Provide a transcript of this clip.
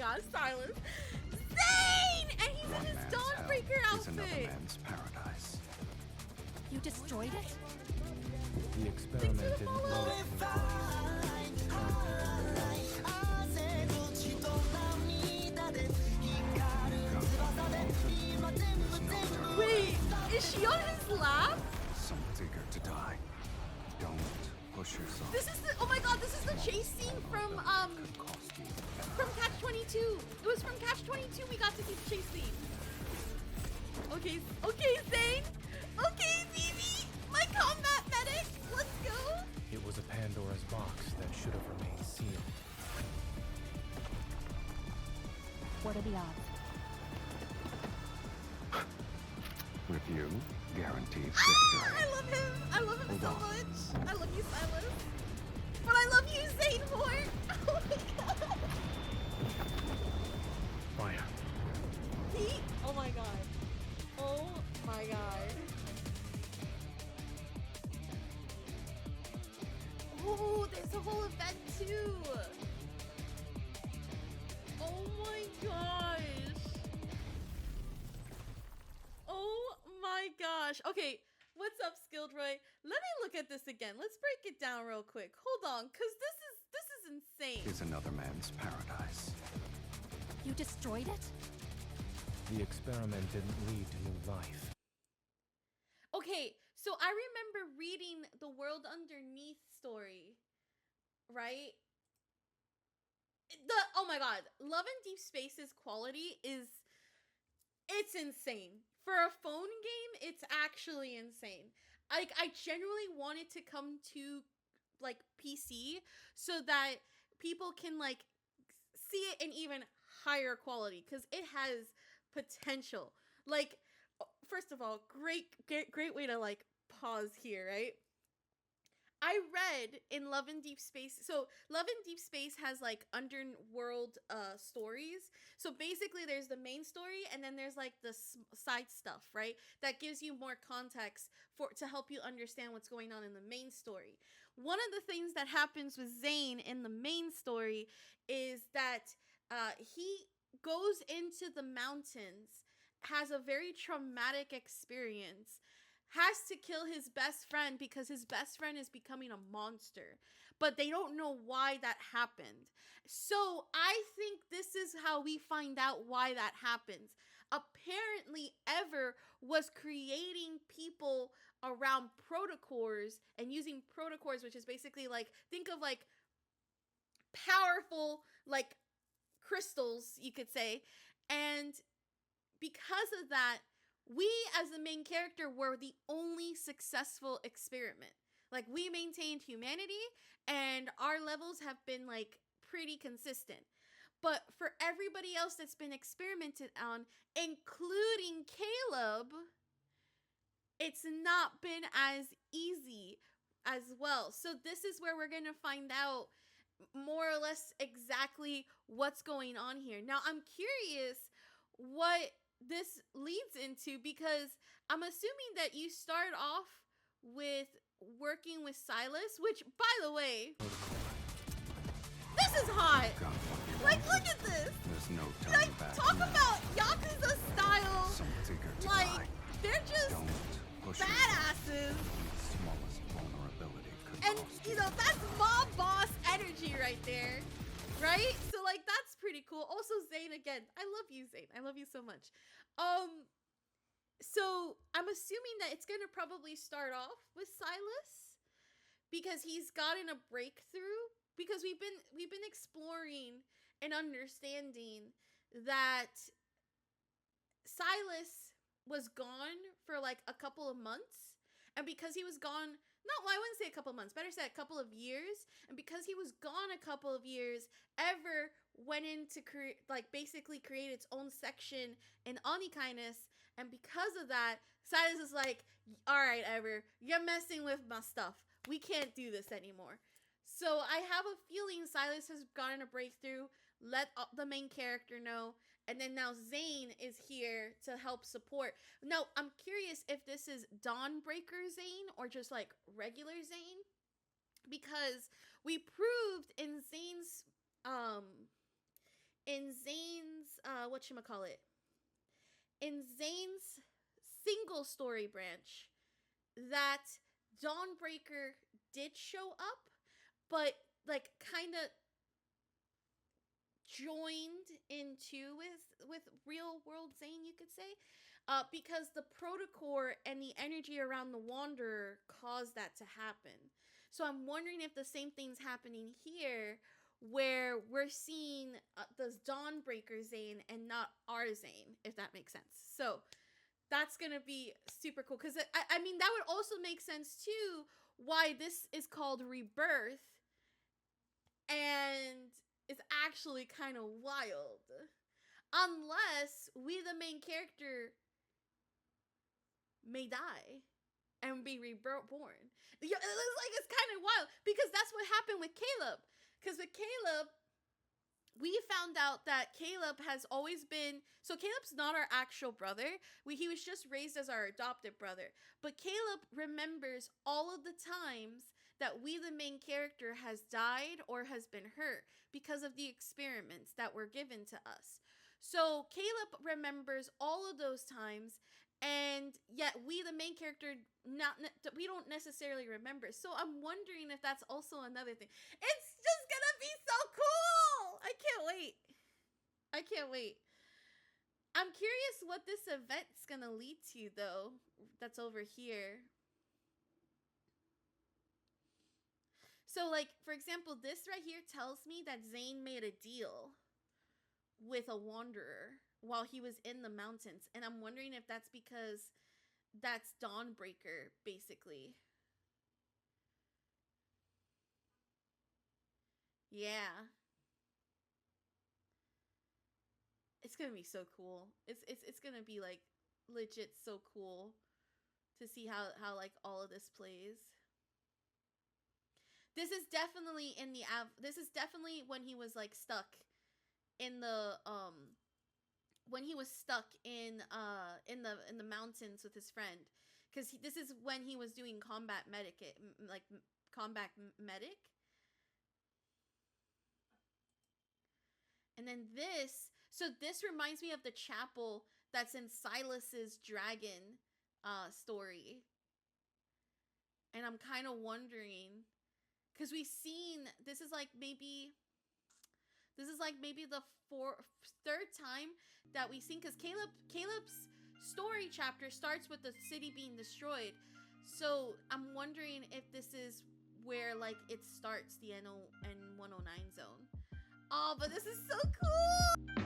god, Silence. Zayne! And he's in his Dawnbreaker outfit. Another man's paradise. You destroyed it? The experiment didn't lead to Wait, is she on his lap? Someone's eager to die. Don't push yourself. This is the, oh my god, this is the chase scene from Catch 22. It was from Catch 22 we got to see the chase scene. Okay, Zayne. Okay, Vivi, my combat medic. Let's go. It was a Pandora's box that should have remained sealed. What are the odds? Review guarantees victory. I love him. I love him so much. I love you, Silas. But I love you, Zayne, more. Oh my god. Fire. Oh my god. Oh my god. Oh, there's a whole event too. Oh my gosh. Oh my gosh. Okay, what's up, Skilled Roy? Let me look at this again. Let's break it down real quick. Hold on, cause this is insane. Is another man's paradise. You destroyed it? The experiment didn't lead to new life. Okay, so I remember reading the World Underneath story, right? Oh my god, Love and Deepspace's quality it's insane. For a phone game, it's actually insane. I genuinely want it to come to like PC so that people can like see it in even higher quality because it has potential. Like, first of all, great way to like pause here, right? I read in Love and Deepspace. So Love and Deepspace has like underworld stories. So basically there's the main story and then there's like the side stuff, right? That gives you more context to help you understand what's going on in the main story. One of the things that happens with Zayne in the main story is that he goes into the mountains, has a very traumatic experience, has to kill his best friend because his best friend is becoming a monster, but they don't know why that happened. So I think this is how we find out why that happens. Apparently Ever was creating people around protocors and using protocors, which is basically like, think of like powerful like crystals, you could say. And because of that, we as the main character were the only successful experiment. Like, we maintained humanity and our levels have been like pretty consistent. But for everybody else that's been experimented on, including Caleb, it's not been as easy as well. So this is where we're going to find out more or less exactly what's going on here. Now, I'm curious what this leads into because I'm assuming that you start off with working with Silas, which, by the way, this is hot. Like, look at this. There's no Like, turning back. talk about Yakuza style. Someone's eager to Like, die. they're just Don't push badasses. The smallest vulnerability could And, cost you know, that's mob boss energy right there. Right? So, like, that's pretty cool. Also, Zayne, again. I love you, Zayne. I love you so much. So, I'm assuming that it's going to probably start off with Silas because he's gotten a breakthrough. Because we've been exploring and understanding that Silas was gone for, like, a couple of months. And because he was gone... No, well, I wouldn't say a couple of months. Better say a couple of years. And because he was gone a couple of years, Ever went in to basically create its own section in Onikainis. And because of that, Silas is like, all right, Ever, you're messing with my stuff. We can't do this anymore. So I have a feeling Silas has gotten a breakthrough. Let the main character know. And then now Zayne is here to help support. Now, I'm curious if this is Dawnbreaker Zayne or just like regular Zayne. Because we proved in Zayne's in Zane's whatchamacallit, in Zane's single story branch, that Dawnbreaker did show up, but like kind of joined into with real world Zane, you could say, because the protocore and the energy around the Wanderer caused that to happen. So I'm wondering if the same thing's happening here, where we're seeing the Dawnbreaker Zane and not our Zane, if that makes sense. So that's gonna be super cool, because I mean, that would also make sense too why this is called Rebirth, and it's actually kind of wild. Unless we, the main character, may die and be reborn. It looks like it's kind of wild, because that's what happened with Caleb. Because with Caleb, we found out that Caleb has always been... So Caleb's not our actual brother. He was just raised as our adopted brother. But Caleb remembers all of the times that we, the main character, has died or has been hurt because of the experiments that were given to us. So Caleb remembers all of those times, and yet we, the main character, we don't necessarily remember. So I'm wondering if that's also another thing. It's just gonna be so cool! I can't wait. I can't wait. I'm curious what this event's gonna lead to, though. That's over here. So, like, for example, this right here tells me that Zane made a deal with a Wanderer while he was in the mountains. And I'm wondering if that's because that's Dawnbreaker, basically. Yeah. It's gonna be so cool. It's gonna be, like, legit so cool to see how like, all of this plays. This is definitely in the this is definitely when he was like stuck in the when he was stuck in the mountains with his friend, because this is when he was doing combat medic, like combat medic. And then this, so this reminds me of the chapel that's in SYLUS's dragon story. And I'm kind of wondering, because we've seen, this is like maybe the third time that we've seen, because Caleb's story chapter starts with the city being destroyed. So I'm wondering if this is where like it starts, the N109 zone. Oh, but this is so cool!